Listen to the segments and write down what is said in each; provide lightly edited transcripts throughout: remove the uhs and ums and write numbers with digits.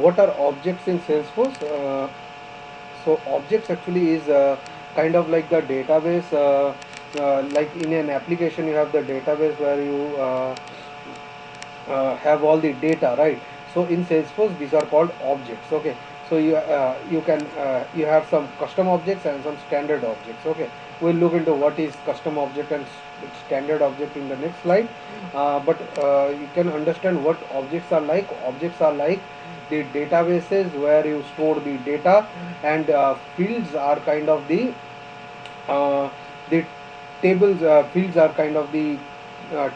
what are objects in Salesforce? So objects actually is kind of like the database. Like in an application, you have the database where you have all the data, right? So in Salesforce, these are called objects. Okay. So you have some custom objects and some standard objects. Okay. We'll look into what is custom object and standard object in the next slide. But you can understand what objects are like. Objects are like the databases where you store the data, and fields are kind of uh, the tables. Fields are kind of the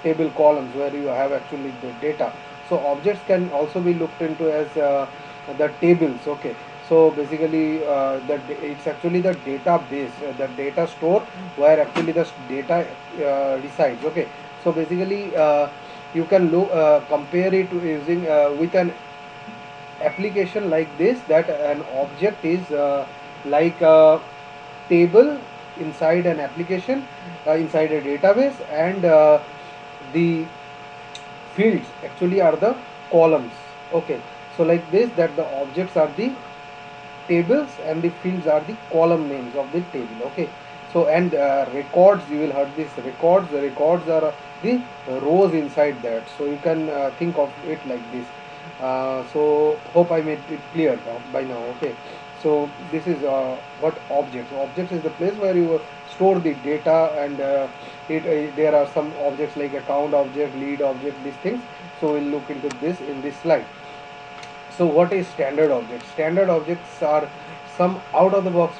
table columns where you have actually the data. So objects can also be looked into as the tables. Okay. So basically it's actually the database, the data store where actually the data resides. Okay. So basically you can compare it using with an application like this, that an object is like a table inside an application, inside a database, and the fields actually are the columns. Okay. So like this, that the objects are the tables and the fields are the column names of the table. Okay. So and records, you will heard this records. The records are the rows inside that. So you can think of it like this. So hope I made it clear now, by now. Okay. So this is what objects. Objects is the place where you store the data, and there are some objects like account object, lead object, these things. So we'll look into this in this slide. So what is standard objects? Standard objects are some out of the box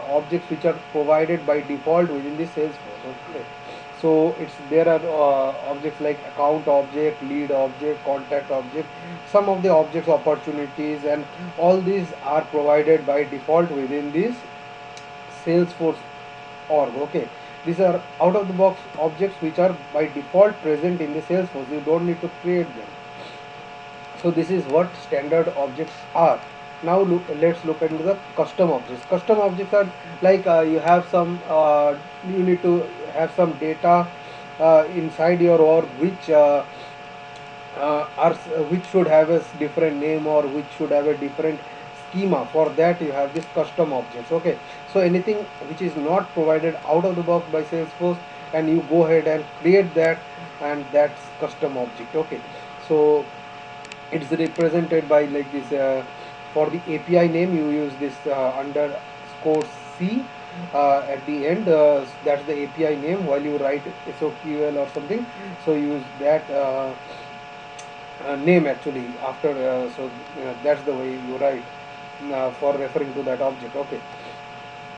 objects which are provided by default within the Salesforce. Okay. So there are objects like account object, lead object, contact object, some of the objects opportunities, and all these are provided by default within this Salesforce org. Okay. These are out of the box objects which are by default present in the Salesforce. You don't need to create them. So this is what standard objects are. Now let's look into the custom objects. Custom objects are like you have some you need to have some data inside your org which should have a different name, or which should have a different schema. For that you have this custom objects. Okay. So anything which is not provided out of the box by Salesforce, and you go ahead and create that, and that's custom object. Okay. So it's represented by like this. For the API name, you use this underscore C at the end. That's the API name. While you write SOQL or something, so use that name actually after. So that's the way you write for referring to that object. Okay.